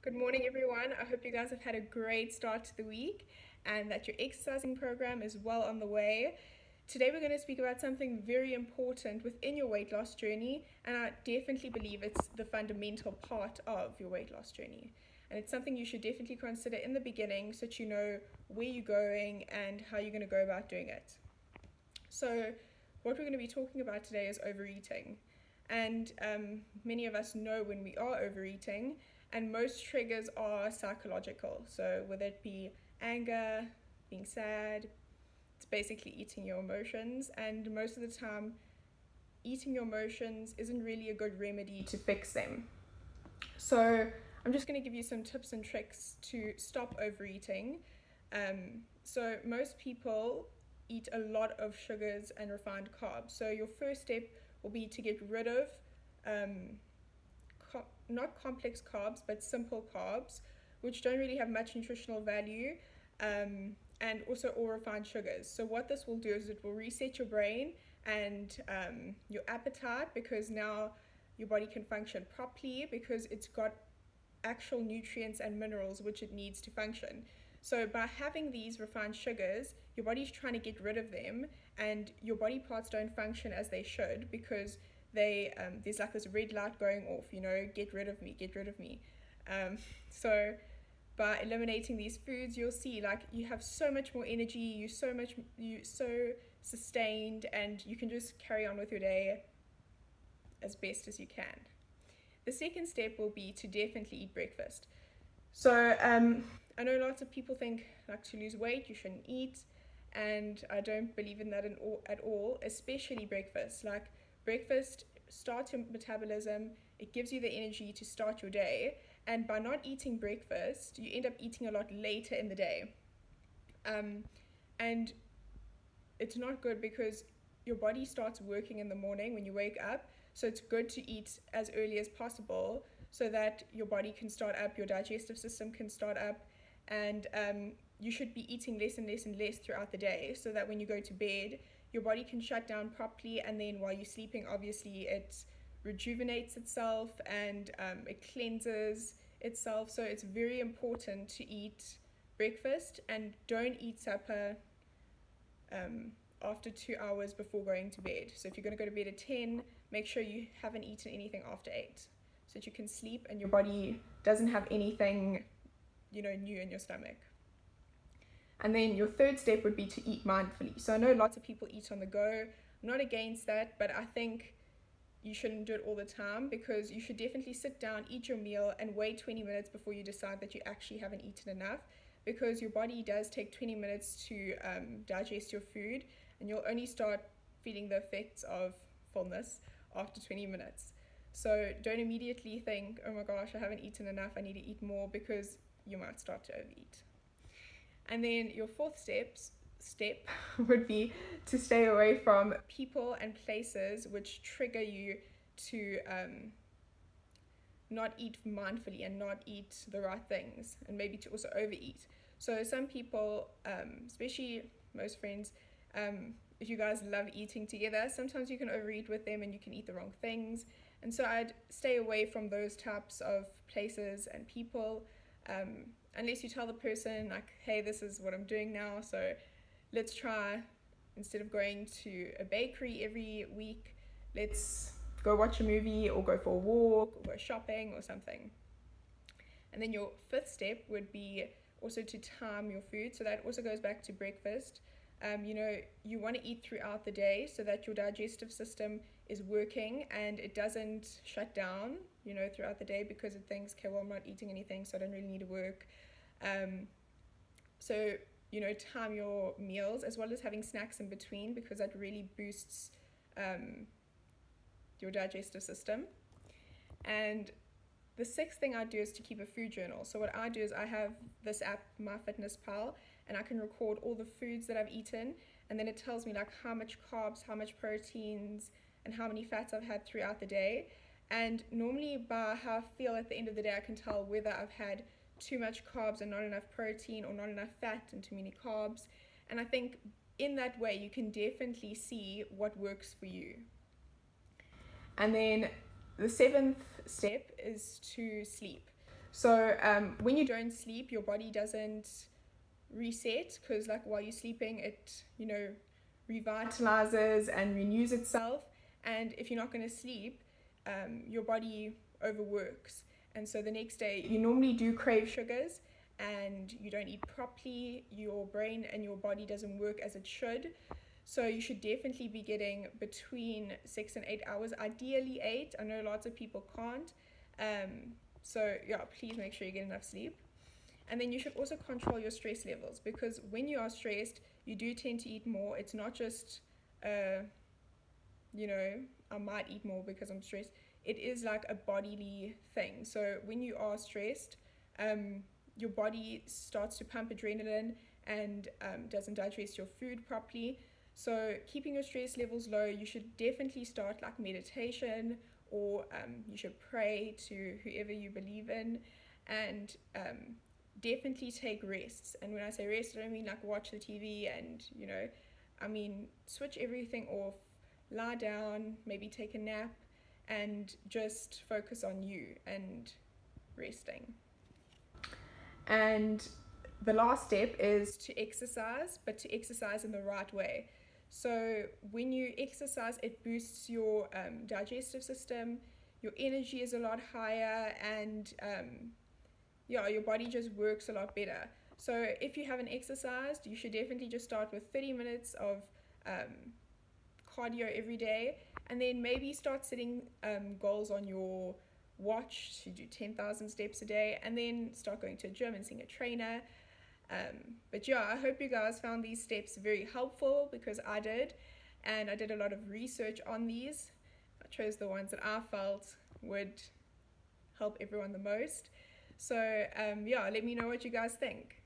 Good morning, everyone. I hope you guys have had a great start to the week and that your exercising program is well on the way. Today, we're going to speak about something very important within your weight loss journey, and I definitely believe it's the fundamental part of your weight loss journey. And it's something you should definitely consider in the beginning so that you know where you're going and how you're going to go about doing it. So, what we're going to be talking about today is overeating. And many of us know when we are overeating, and most triggers are psychological. So whether it be anger, being sad, it's basically eating your emotions. And most of the time, eating your emotions isn't really a good remedy to fix them. So I'm just going to give you some tips and tricks to stop overeating. So most people eat a lot of sugars and refined carbs. So your first step will be to get rid of not complex carbs, but simple carbs, which don't really have much nutritional value, and also all refined sugars. So what this will do is it will reset your brain and your appetite, because now your body can function properly because it's got actual nutrients and minerals which it needs to function. So by having these refined sugars, your body's trying to get rid of them, and your body parts don't function as they should because there's like this red light going off, get rid of me. So by eliminating these foods, you'll see like you have so much more energy, you're so sustained, and you can just carry on with your day as best as you can. The second step will be to definitely eat breakfast. So I know lots of people think like to lose weight you shouldn't eat, and I don't believe in that at all, especially breakfast. Like breakfast starts your metabolism, it gives you the energy to start your day, and by not eating breakfast, you end up eating a lot later in the day. And it's not good because your body starts working in the morning when you wake up, so it's good to eat as early as possible so that your body can start up, your digestive system can start up, and you should be eating less and less and less throughout the day so that when you go to bed, your body can shut down properly, and then while you're sleeping, obviously it rejuvenates itself and it cleanses itself. So it's very important to eat breakfast, and don't eat supper after 2 hours before going to bed. So if you're going to go to bed at 10, make sure you haven't eaten anything after 8 so that you can sleep and your body doesn't have anything new in your stomach. And then your third step would be to eat mindfully. So I know lots of people eat on the go. I'm not against that, but I think you shouldn't do it all the time, because you should definitely sit down, eat your meal, and wait 20 minutes before you decide that you actually haven't eaten enough, because your body does take 20 minutes to digest your food, and you'll only start feeling the effects of fullness after 20 minutes. So don't immediately think, oh my gosh, I haven't eaten enough, I need to eat more, because you might start to overeat. And then your fourth step would be to stay away from people and places which trigger you to not eat mindfully and not eat the right things, and maybe to also overeat. So some people, especially most friends, if you guys love eating together, sometimes you can overeat with them and you can eat the wrong things. And so I'd stay away from those types of places and people, unless you tell the person like, hey, this is what I'm doing now, so let's try, instead of going to a bakery every week, let's go watch a movie or go for a walk or go shopping or something. And then your fifth step would be also to time your food. So that also goes back to breakfast. You want to eat throughout the day so that your digestive system is working and it doesn't shut down, throughout the day, because it thinks, okay, well, I'm not eating anything, so I don't really need to work. So time your meals, as well as having snacks in between, because that really boosts your digestive system. And the sixth thing I do is to keep a food journal. So what I do is I have this app, MyFitnessPal, and I can record all the foods that I've eaten, and then it tells me like how much carbs, how much proteins, and how many fats I've had throughout the day. And normally by how I feel at the end of the day, I can tell whether I've had too much carbs and not enough protein, or not enough fat and too many carbs. And I think in that way you can definitely see what works for you. And then the seventh step is to sleep. So when you don't sleep, your body doesn't reset, because like while you're sleeping, it revitalizes and renews itself. And if you're not going to sleep, your body overworks, and so the next day you normally do crave sugars, and you don't eat properly. Your brain and your body doesn't work as it should. So you should definitely be getting between 6 and 8 hours, ideally 8. I know lots of people can't. So yeah, please make sure you get enough sleep. And then you should also control your stress levels, because when you are stressed, you do tend to eat more. It's not just, I might eat more because I'm stressed. It is like a bodily thing. So when you are stressed, your body starts to pump adrenaline and doesn't digest your food properly. So keeping your stress levels low, you should definitely start like meditation, or you should pray to whoever you believe in, and definitely take rests. And when I say rest, I don't mean like watch the TV and I mean switch everything off, lie down, maybe take a nap, and just focus on you and resting. And the last step is to exercise, but to exercise in the right way. So when you exercise, it boosts your digestive system, your energy is a lot higher, and your body just works a lot better. So if you haven't exercised, you should definitely just start with 30 minutes of cardio every day, and then maybe start setting goals on your watch to do 10,000 steps a day, and then start going to a gym and seeing a trainer. But yeah, I hope you guys found these steps very helpful, because I did, and I did a lot of research on these. I chose the ones that I felt would help everyone the most. So yeah, let me know what you guys think.